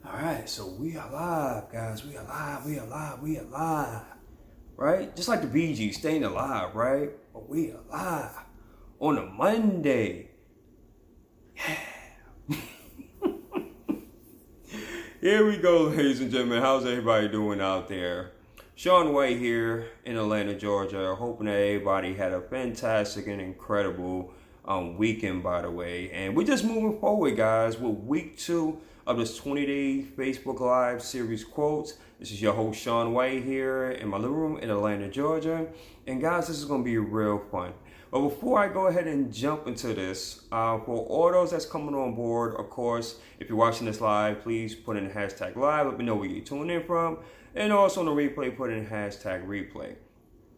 All right, so we are live, guys. We are live. We are live. We are live. Right? Just like the Bee Gees, staying alive, right? But we are live on a Monday. Yeah. Here we go, ladies and gentlemen. How's everybody doing out there? Sean White here in Atlanta, Georgia. Hoping that everybody had a fantastic and incredible weekend, by the way. And we're just moving forward, guys, with week 2 of this 20-day Facebook Live series quotes. This is your host, Sean White, here in my living room in Atlanta, Georgia. And guys, this is going to be real fun. But before I go ahead and jump into this, for all those that's coming on board, of course, if you're watching this live, please put in the hashtag live. Let me know where you're tuning in from. And also on the replay, put in hashtag replay.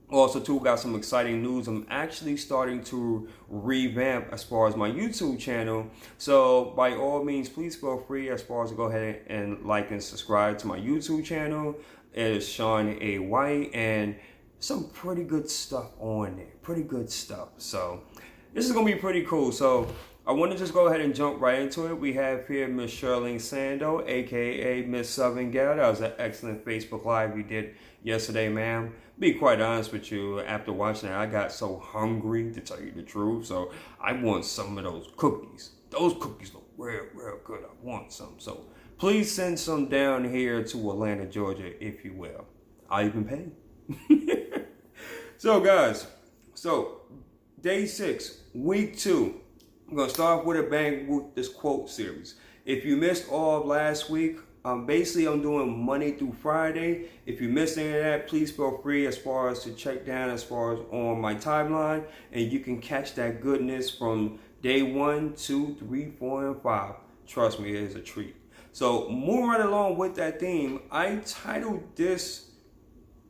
Also, too, got some exciting news. I'm actually starting to revamp as far as my YouTube channel. So by all means, please feel free as far as to go ahead and like and subscribe to my YouTube channel. It is Sean A. White, and some pretty good stuff on there. Pretty good stuff. So this is going to be pretty cool. So I want to just go ahead and jump right into it. We have here Miss Shirley Sando, aka Miss Southern Gal. That was an excellent Facebook Live we did yesterday, ma'am. Be quite honest with you, after watching it, I got so hungry, to tell you the truth. So I want some of those cookies. Those cookies look real, real good. I want some. So please send some down here to Atlanta, Georgia, if you will. I'll even pay. So guys, day 6, week 2. I'm going to start off with a bang with this quote series. If you missed all of last week, basically I'm doing Monday through Friday. If you missed any of that, please feel free as far as to check down as far as on my timeline, and you can catch that goodness from day 1, 2, 3, 4, and 5. Trust me, it is a treat. So moving right along with that theme, I titled this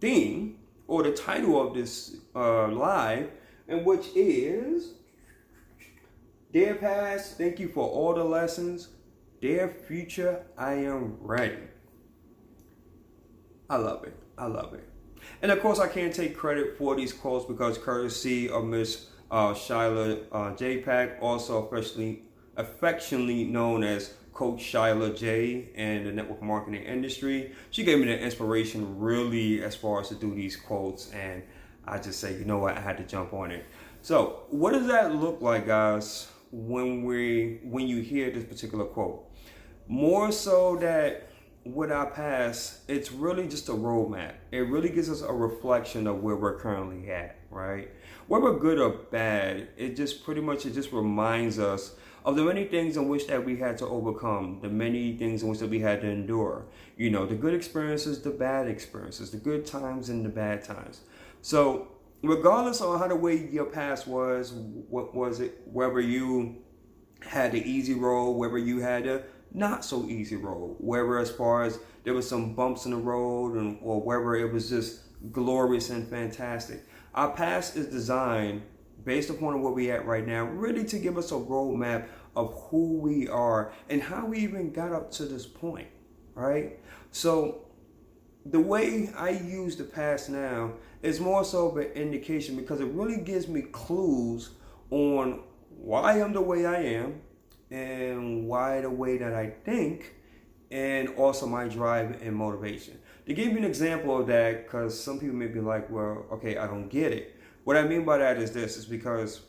theme, or the title of this live, and which is Dear Past, thank you for all the lessons. Dear Future, I am ready. I love it. I love it. And of course, I can't take credit for these quotes because courtesy of Miss Shyla JPAC, also affectionately known as Coach Shyla J in the network marketing industry. She gave me the inspiration really as far as to do these quotes, and I just say, you know what, I had to jump on it. So what does that look like, guys, when you hear this particular quote? More so that with our past, it's really just a roadmap. It really gives us a reflection of where we're currently at, right? Whether good or bad, it just reminds us of the many things in which that we had to overcome, the many things in which that we had to endure. You know, the good experiences, the bad experiences, the good times and the bad times. So regardless of how the way your past was, what was it, whether you had the easy road, whether you had the not so easy road, whether as far as there was some bumps in the road, or whether it was just glorious and fantastic. Our past is designed, based upon where we at right now, really to give us a roadmap of who we are and how we even got up to this point, right? So the way I use the past now is more so of an indication, because it really gives me clues on why I'm the way I am, and why the way that I think, and also my drive and motivation. To give you an example of that, because some people may be like, well, okay, I don't get it. What I mean by that is this, is because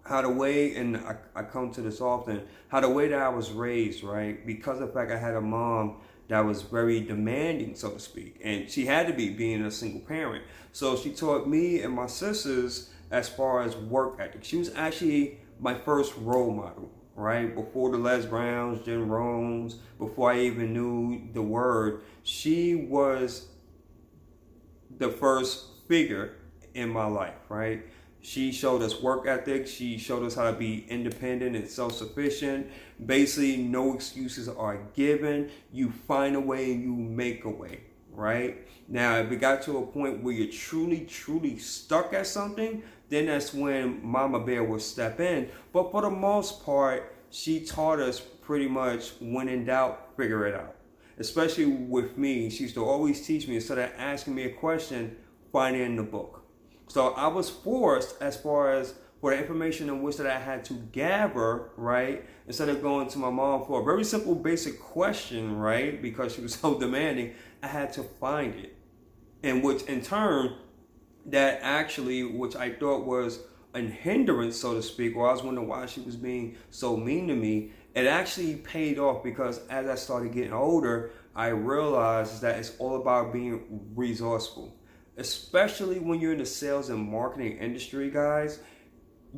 how the way, and I come to this often, how the way that I was raised, right? Because of the fact I had a mom that was very demanding, so to speak, and she had to be, being a single parent. So she taught me and my sisters as far as work ethic. She was actually my first role model, right? Before the Les Browns, Jim Rohns, before I even knew the word, she was the first figure in my life, right? She showed us work ethic. She showed us how to be independent and self-sufficient. Basically, no excuses are given. You find a way and you make a way, right? Now, if it got to a point where you're truly, truly stuck at something, then that's when Mama Bear will step in. But for the most part, she taught us pretty much, when in doubt, figure it out. Especially with me, she used to always teach me, instead of asking me a question, find it in the book. So I was forced, as far as for the information in which that I had to gather, right? Instead of going to my mom for a very simple, basic question, right? Because she was so demanding, I had to find it. And which in turn, that actually, which I thought was a hindrance, so to speak, or I was wondering why she was being so mean to me, it actually paid off because as I started getting older, I realized that it's all about being resourceful. Especially when you're in the sales and marketing industry, guys,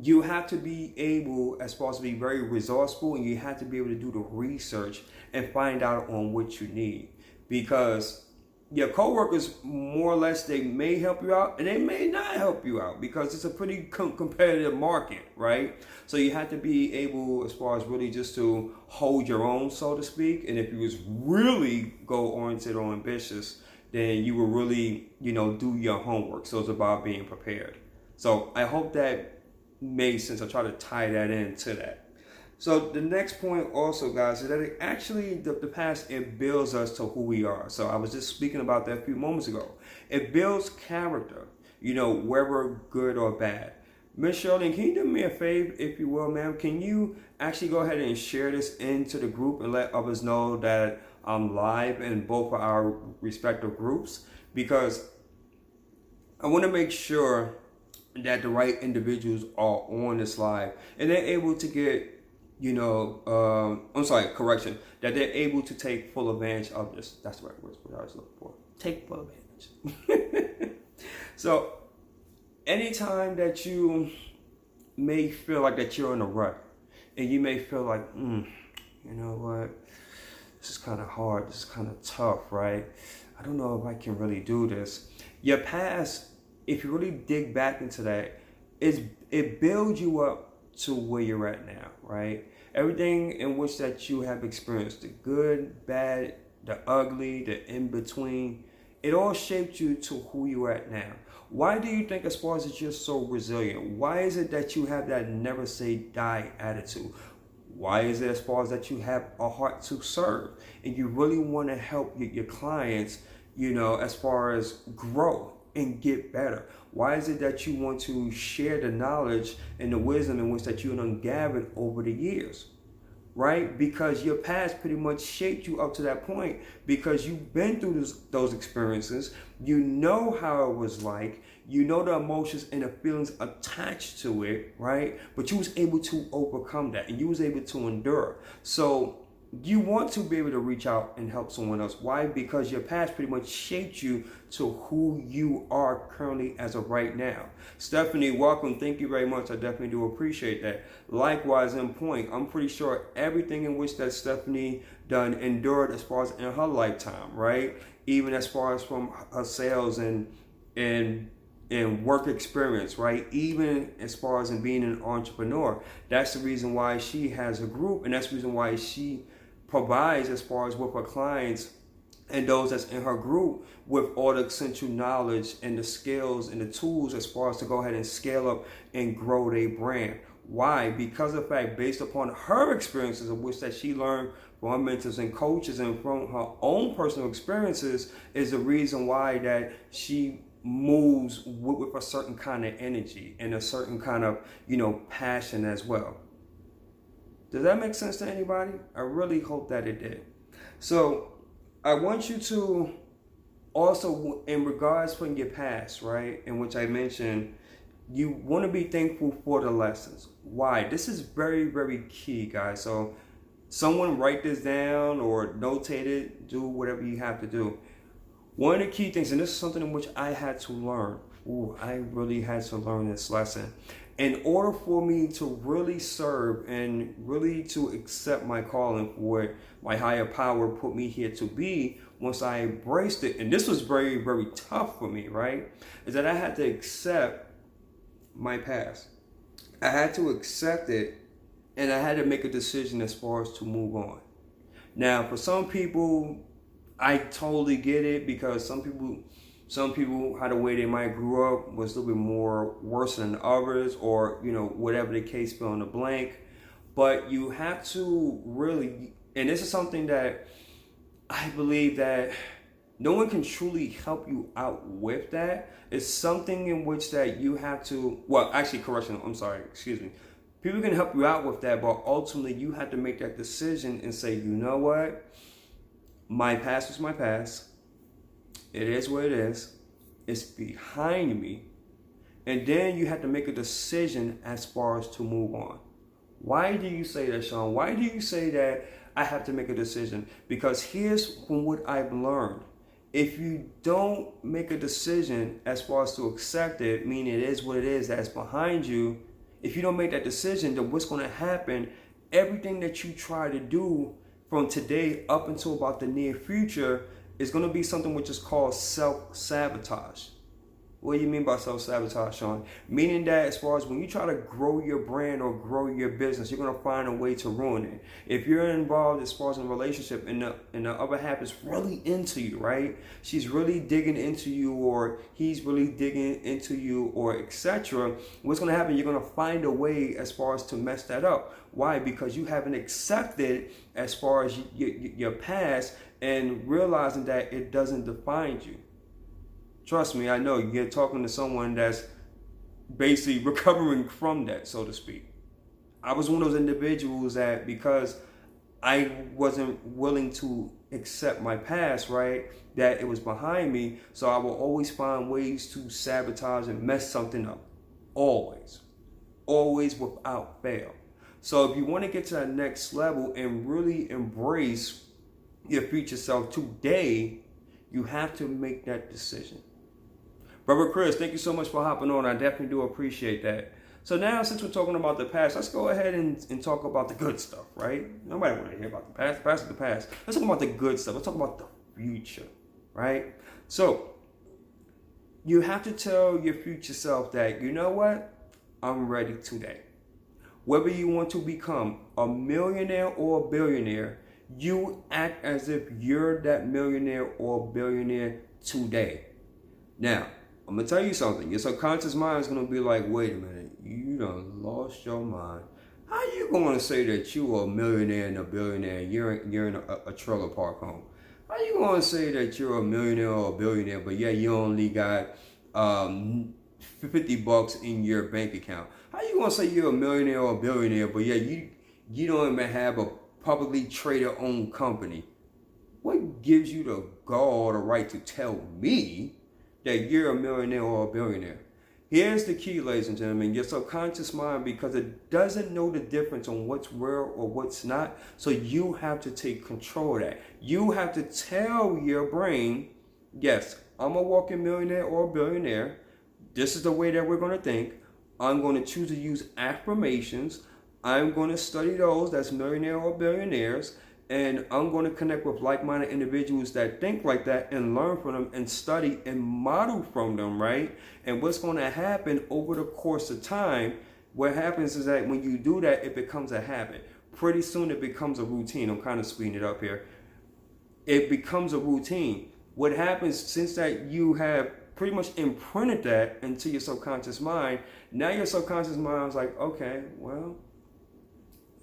you have to be able, as far as to be very resourceful, and you have to be able to do the research and find out on what you need. Because your coworkers, more or less, they may help you out and they may not help you out because it's a pretty competitive market, right? So you have to be able, as far as really just to hold your own, so to speak. And if you was really goal-oriented or ambitious, then you will really, do your homework. So it's about being prepared. So I hope that made sense. I try to tie that into that. So the next point also, guys, is that it actually, the past, it builds us to who we are. So I was just speaking about that a few moments ago. It builds character, whether good or bad. Miss Shirley, can you do me a favor, if you will, ma'am? Can you actually go ahead and share this into the group and let others know that I'm live in both of our respective groups? Because I want to make sure that the right individuals are on this live and they're able to get, that they're able to take full advantage of this. That's the right word, what I was looking for. Take full advantage. So anytime that you may feel like that you're in a rut and you may feel like, you know what, this is kind of hard, this is kind of tough, right? I don't know if I can really do this. Your past, if you really dig back into that, it builds you up to where you're at now, right? Everything in which that you have experienced, the good, bad, the ugly, the in-between, it all shaped you to who you're at now. Why do you think, as far as that you're so resilient? Why is it that you have that never say die attitude? Why is it, as far as that you have a heart to serve and you really want to help your clients, as far as grow and get better? Why is it that you want to share the knowledge and the wisdom in which that you have ungathered over the years? Right? Because your past pretty much shaped you up to that point because you've been through those experiences. You know how it was like. You know the emotions and the feelings attached to it, right? But you was able to overcome that and you was able to endure. So you want to be able to reach out and help someone else. Why? Because your past pretty much shaped you to who you are currently as of right now. Stephanie, welcome. Thank you very much. I definitely do appreciate that. Likewise, in point, I'm pretty sure everything in which that Stephanie done endured as far as in her lifetime, right? Even as far as from her sales and work experience, right? Even as far as in being an entrepreneur. That's the reason why she has a group, and that's the reason why she provides, as far as with her clients and those that's in her group, with all the essential knowledge and the skills and the tools as far as to go ahead and scale up and grow their brand. Why? Because of the fact, based upon her experiences of which that she learned from her mentors and coaches and from her own personal experiences, is the reason why that she moves with a certain kind of energy and a certain kind of, passion as well. Does that make sense to anybody? I really hope that it did. So I want you to also, in regards from your past, right, in which I mentioned, you want to be thankful for the lessons. Why? This is very, very key, guys. So someone write this down or notate it, do whatever you have to do. One of the key things, and this is something in which I had to learn. I really had to learn this lesson. In order for me to really serve and really to accept my calling for what my higher power put me here to be, once I embraced it, and this was very, very tough for me, right? Is that I had to accept my past. I had to accept it, and I had to make a decision as far as to move on. Now, for some people, I totally get it, because some people, how the way they might grew up was a little bit more worse than others, or, whatever the case, fill in the blank. But you have to really, and this is something that I believe that No one can truly help you out with that. It's something in which that you have to, well, actually, correction, I'm sorry, excuse me. People can help you out with that, but ultimately you have to make that decision and say, you know what? My past was my past. It is what it is. It's behind me. And then you have to make a decision as far as to move on. Why do you say that, Sean? Why do you say that I have to make a decision? Because here's from what I've learned. If you don't make a decision as far as to accept it, meaning it is what it is, that's behind you, if you don't make that decision, then what's going to happen, everything that you try to do from today up until about the near future is going to be something which is called self-sabotage. What do you mean by self-sabotage, Sean? Meaning that as far as when you try to grow your brand or grow your business, you're going to find a way to ruin it. If you're involved as far as in a relationship and the other half is really into you, right? She's really digging into you, or he's really digging into you, or etc. What's going to happen? You're going to find a way as far as to mess that up. Why? Because you haven't accepted as far as your past and realizing that it doesn't define you. Trust me, I know you're talking to someone that's basically recovering from that, so to speak. I was one of those individuals that because I wasn't willing to accept my past, right, that it was behind me, so I will always find ways to sabotage and mess something up. Always. Always without fail. So if you want to get to that next level and really embrace your future self today, you have to make that decision. Brother Chris, thank you so much for hopping on. I definitely do appreciate that. So now, since we're talking about the past, let's go ahead and talk about the good stuff, right? Nobody want to hear about the past. The past is the past. Let's talk about the good stuff. Let's talk about the future, right? So you have to tell your future self that, you know what? I'm ready today. Whether you want to become a millionaire or a billionaire, you act as if you're that millionaire or billionaire today. Now, I'm going to tell you something. Your subconscious mind is going to be like, wait a minute, you done lost your mind. How you going to say that you are a millionaire and a billionaire and you're in a trailer park home? How you going to say that you're a millionaire or a billionaire, but yeah, you only got $50 in your bank account? How you going to say you're a millionaire or a billionaire, but yeah, you don't even have a publicly traded owned company? What gives you the gall or the right to tell me that you're a millionaire or a billionaire? Here's the key, ladies and gentlemen. Your subconscious mind, because it doesn't know the difference on what's real or what's not, so you have to take control of that. You have to tell your brain, yes, I'm a walking millionaire or a billionaire. This is the way that we're going to think. I'm going to choose to use affirmations. I'm going to study those that's millionaire or billionaires. And I'm going to connect with like-minded individuals that think like that and learn from them and study and model from them, right? And what's going to happen over the course of time, what happens is that when you do that, it becomes a habit. Pretty soon it becomes a routine. I'm kind of speeding it up here. It becomes a routine. What happens since that you have pretty much imprinted that into your subconscious mind, now your subconscious mind is like, okay, well,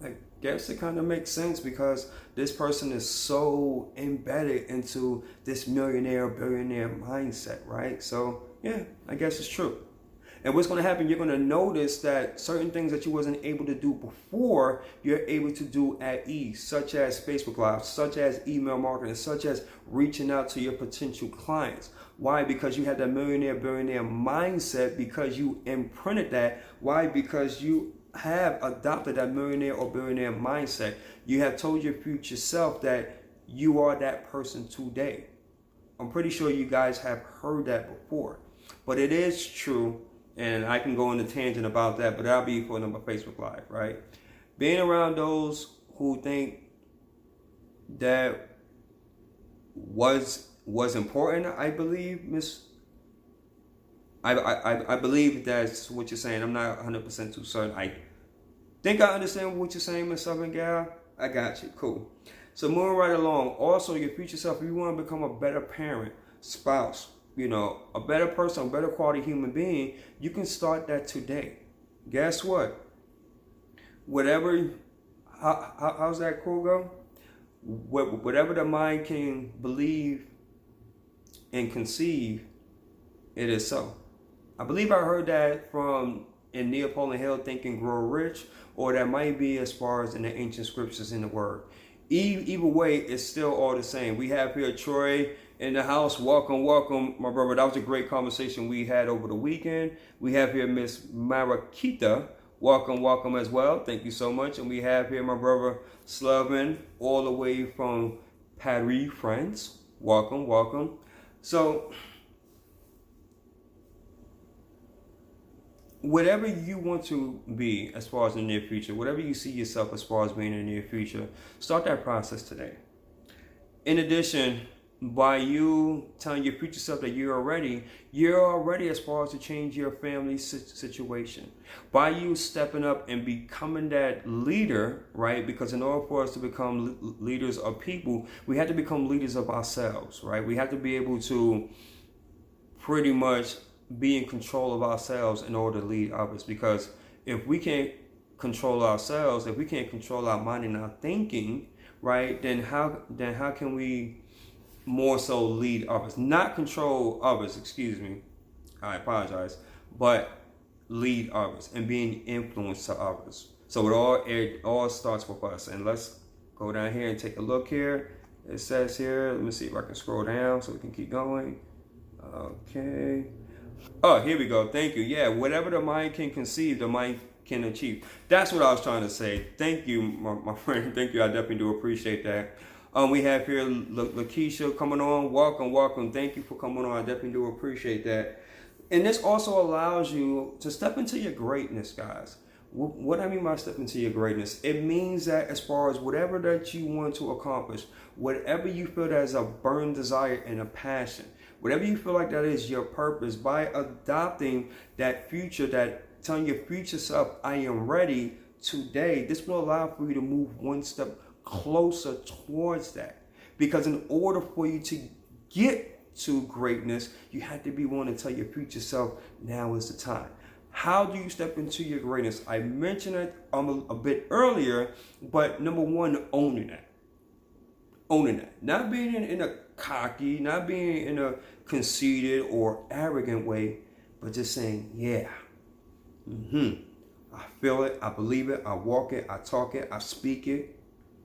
I guess it kind of makes sense because this person is so embedded into this millionaire, billionaire mindset, right? So yeah, I guess it's true. And what's going to happen, you're going to notice that certain things that you wasn't able to do before, you're able to do at ease, such as Facebook Live, such as email marketing, such as reaching out to your potential clients. Why? Because you had that millionaire, billionaire mindset, because you imprinted that. Why? Because you have adopted that millionaire or billionaire mindset. You have told your future self that you are that person today. I'm pretty sure you guys have heard that before, but it is true, and I can go on a tangent about that, but that'll be for another Facebook Live, right? Being around those who think that was important, I believe, I believe that's what you're saying. I'm not 100% too certain. I think I understand what you're saying, Miss Southern Gal. I got you. Cool. So moving right along. Also, your future self, if you want to become a better parent, spouse, a better person, a better quality human being, you can start that today. Guess what? Whatever, how's that quote go? Whatever the mind can believe and conceive, it is so. I believe I heard that from in Neapolitan Hill, Think and Grow Rich, or that might be as far as in the ancient scriptures in the Word. Either way, it's still all the same. We have here Troy in the house. Welcome, welcome, my brother. That was a great conversation we had over the weekend. We have here Miss Marakita. Welcome, welcome as well. Thank you so much. And we have here my brother Slavin, all the way from Paris, France. Welcome, welcome. So, whatever you want to be as far as in the near future, whatever you see yourself as far as being in the near future, start that process today. In addition, by you telling your future self that you're already as far as to change your family situation. By you stepping up and becoming that leader, right? Because in order for us to become leaders of people, we have to become leaders of ourselves, right? We have to be able to pretty much be in control of ourselves in order to lead others. Because if we can't control ourselves, if we can't control our mind and our thinking, right, then how can we more so lead others? Not control others, excuse me, I apologize, but lead others and being influence to others. So it all starts with us. And let's go down here and take a look here. It says here, let me see if I can scroll down so we can keep going. Okay. Oh, here we go. Thank you. Yeah, whatever the mind can conceive, the mind can achieve. That's what I was trying to say. Thank you, my friend. Thank you. I definitely do appreciate that. We have here Lakeisha coming on. Welcome, welcome. Thank you for coming on. I definitely do appreciate that. And this also allows you to step into your greatness, guys. What I mean by step into your greatness, it means that as far as whatever that you want to accomplish, whatever you feel that is a burning desire and a passion, whatever you feel like that is your purpose, by adopting that future, that telling your future self, I am ready today, this will allow for you to move one step closer towards that. Because in order for you to get to greatness, you have to be willing to tell your future self, now is the time. How do you step into your greatness? I mentioned it a bit earlier, but number one, owning that. Owning that. Not being in a cocky, not being in a conceited or arrogant way, but just saying, yeah, I feel it, I believe it, I walk it, I talk it, I speak it,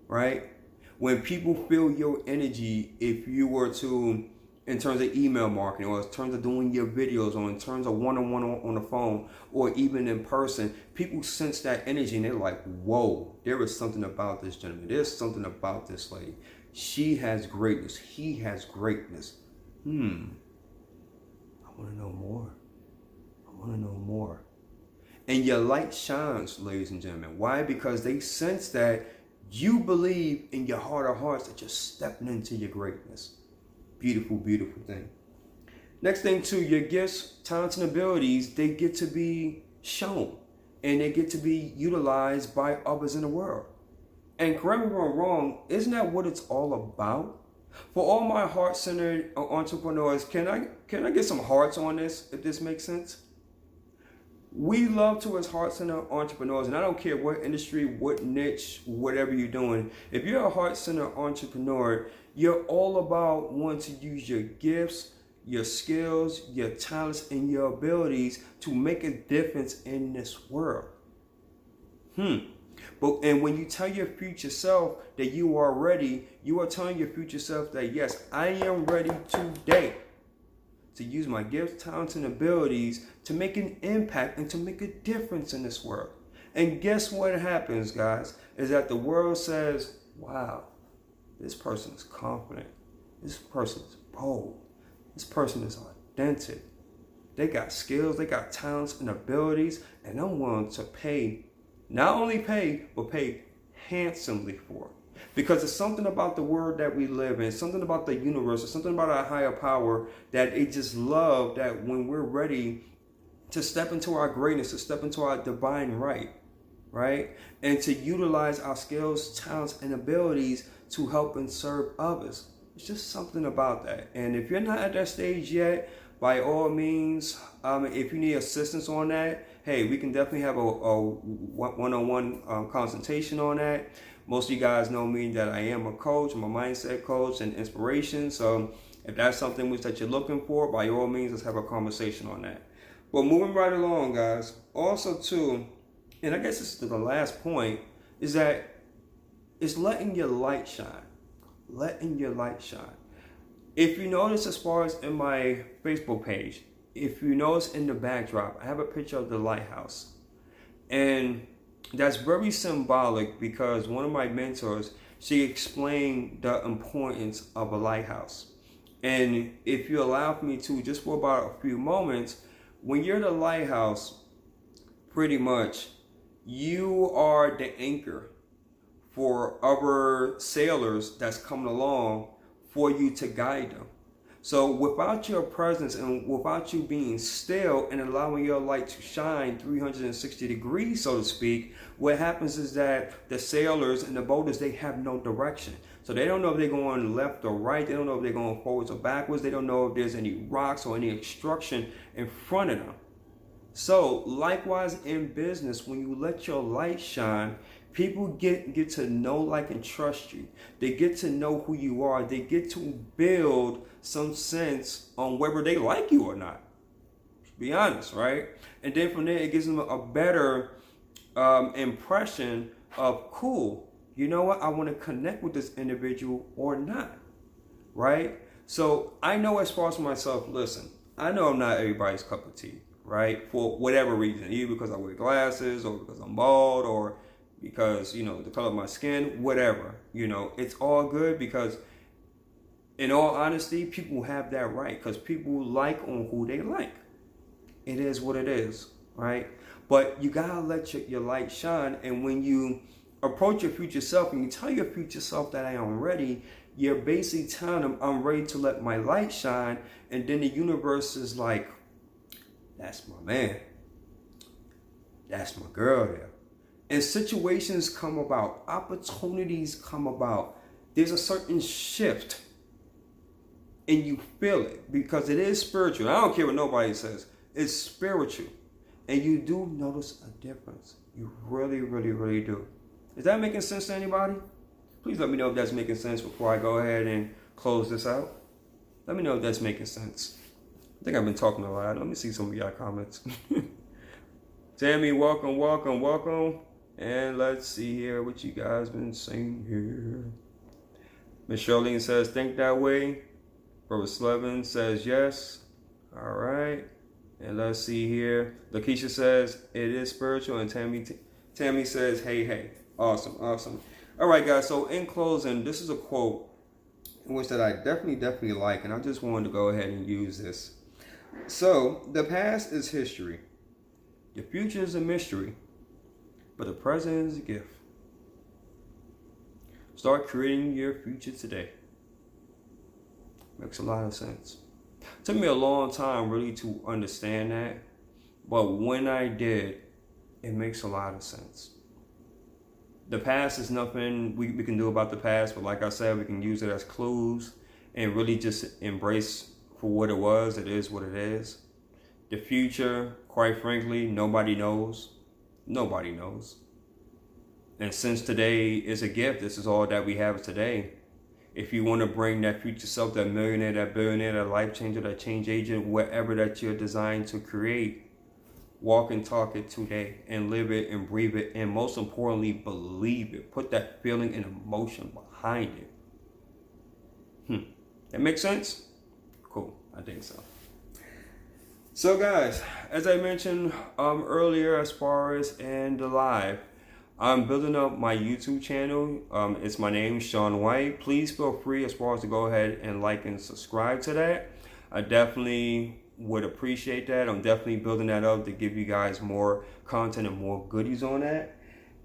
right? When people feel your energy, if you were to, in terms of email marketing, or in terms of doing your videos, or in terms of one-on-one on the phone, or even in person, people sense that energy and they're like, whoa, there is something about this gentleman. There's something about this lady. She has greatness. He has greatness. I want to know more. I want to know more. And your light shines, ladies and gentlemen. Why? Because they sense that you believe in your heart of hearts that you're stepping into your greatness. Beautiful, beautiful thing. Next thing too, your gifts, talents, and abilities, they get to be shown. And they get to be utilized by others in the world. And correct me if I'm wrong, isn't that what it's all about? For all my heart-centered entrepreneurs, can I get some hearts on this, if this makes sense? We love to, as heart-centered entrepreneurs, and I don't care what industry, what niche, whatever you're doing. If you're a heart-centered entrepreneur, you're all about wanting to use your gifts, your skills, your talents, and your abilities to make a difference in this world. And when you tell your future self that you are ready, you are telling your future self that, yes, I am ready today to use my gifts, talents, and abilities to make an impact and to make a difference in this world. And guess what happens, guys, is that the world says, wow, this person is confident. This person is bold. This person is authentic. They got skills, they got talents and abilities, and I'm willing to pay, not only pay, but pay handsomely for it. Because it's something about the world that we live in, something about the universe, it's something about our higher power that it just love that when we're ready to step into our greatness, to step into our divine right? And to utilize our skills, talents, and abilities to help and serve others. It's just something about that. And if you're not at that stage yet, by all means, if you need assistance on that, hey, we can definitely have a one-on-one consultation on that. Most of you guys know me that I am a coach. I'm a mindset coach and inspiration. So if that's something which that you're looking for, by all means, let's have a conversation on that. But moving right along, guys. Also, too, and I guess this is the last point, is that it's letting your light shine. Letting your light shine. If you notice, as far as in my Facebook page, if you notice in the backdrop, I have a picture of the lighthouse. And that's very symbolic because one of my mentors, she explained the importance of a lighthouse. And if you allow me to, just for about a few moments, when you're the lighthouse, pretty much, you are the anchor for other sailors that's coming along for you to guide them. So without your presence and without you being still and allowing your light to shine 360 degrees, so to speak, what happens is that the sailors and the boaters, they have no direction. So they don't know if they're going left or right. They don't know if they're going forwards or backwards. They don't know if there's any rocks or any obstruction in front of them. So likewise in business, when you let your light shine, people get to know, like, and trust you. They get to know who you are. They get to build some sense on whether they like you or not. To be honest, right? And then from there, it gives them a better impression of, cool, you know what? I want to connect with this individual or not, right? So I know, as far as myself, listen, I know I'm not everybody's cup of tea, right? For whatever reason, either because I wear glasses or because I'm bald or because, you know, the color of my skin, whatever, you know, it's all good because, in all honesty, people have that right because people like on who they like. It is what it is, right? But you gotta let your light shine. And when you approach your future self and you tell your future self that I am ready, you're basically telling them I'm ready to let my light shine. And then the universe is like, that's my man. That's my girl there. And situations come about, opportunities come about. There's a certain shift and you feel it because it is spiritual. I don't care what nobody says. It's spiritual. And you do notice a difference. You really, really, really do. Is that making sense to anybody? Please let me know if that's making sense before I go ahead and close this out. Let me know if that's making sense. I think I've been talking a lot. Let me see some of y'all comments. Tammy, welcome, welcome, welcome. And let's see here what you guys been saying here. Miss Charlene says, think that way. Brother Slevin says, yes. All right. And let's see here. Lakeisha says, it is spiritual. And Tammy says, hey, hey. Awesome, awesome. All right, guys. So in closing, this is a quote in which that I definitely like. And I just wanted to go ahead and use this. So, the past is history. The future is a mystery. But the present is a gift. Start creating your future today. Makes a lot of sense. It took me a long time really to understand that. But when I did, it makes a lot of sense. The past is nothing we can do about the past. But like I said, we can use it as clues and really just embrace for what it was. It is what it is. The future, quite frankly, nobody knows. Nobody knows. And since today is a gift, this is all that we have today. If you want to bring that future self, that millionaire, that billionaire, that life changer, that change agent, whatever that you're designed to create, walk and talk it today and live it and breathe it. And most importantly, believe it. Put that feeling and emotion behind it. That makes sense? Cool. I think so. So guys, as I mentioned earlier, as far as in the live, I'm building up my YouTube channel. It's my name, Sean White. Please feel free as far as to go ahead and like and subscribe to that. I definitely would appreciate that. I'm definitely building that up to give you guys more content and more goodies on that.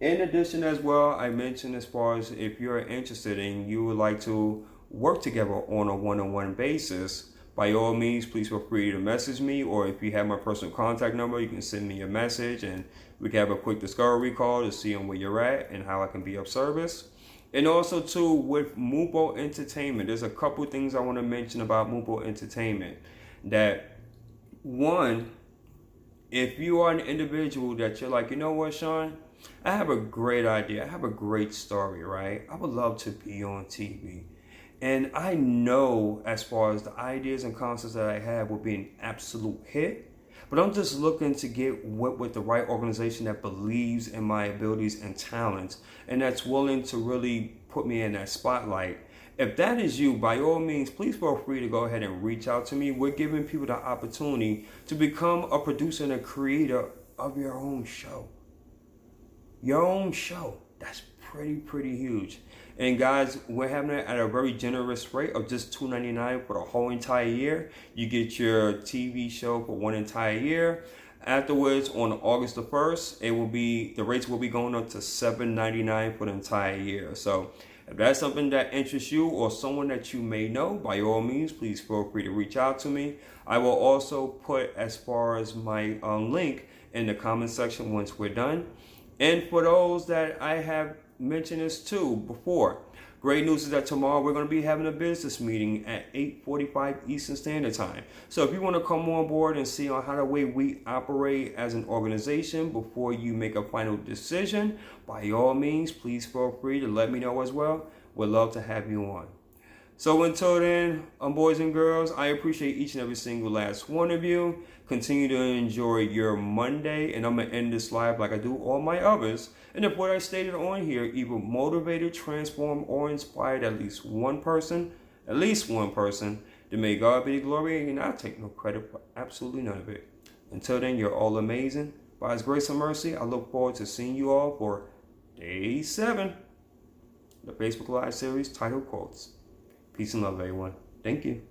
In addition as well, I mentioned as far as if you're interested and you would like to work together on a one-on-one basis, by all means, please feel free to message me, or if you have my personal contact number, you can send me a message and we can have a quick discovery call to see on where you're at and how I can be of service. And also too, with Mupo Entertainment, there's a couple things I want to mention about Mupo Entertainment. That one, if you are an individual that you're like, you know what, Sean, I have a great idea. I have a great story, right? I would love to be on TV. And I know as far as the ideas and concepts that I have will be an absolute hit. But I'm just looking to get with the right organization that believes in my abilities and talents and that's willing to really put me in that spotlight. If that is you, by all means, please feel free to go ahead and reach out to me. We're giving people the opportunity to become a producer and a creator of your own show. Your own show. That's pretty huge. And guys, we're having it at a very generous rate of just $2.99 for the whole entire year. You get your TV show for one entire year. Afterwards, on August the 1st, the rates will be going up to $7.99 for the entire year. So if that's something that interests you or someone that you may know, by all means, please feel free to reach out to me. I will also put as far as my link in the comment section once we're done. And for those that I have mentioned this too before, great news is that tomorrow we're going to be having a business meeting at 8:45 Eastern Standard Time. So if you want to come on board and see on how the way we operate as an organization before you make a final decision, by all means, please feel free to let me know as well. We'd love to have you on. So until then, boys and girls, I appreciate each and every single last one of you. Continue to enjoy your Monday, and I'm going to end this live like I do all my others. And if what I stated on here either motivated, transformed, or inspired at least one person, then may God be the glory, and I'll take no credit for absolutely none of it. Until then, you're all amazing. By His grace and mercy, I look forward to seeing you all for Day 7, the Facebook Live series titled Quotes. Peace and love, everyone. Thank you.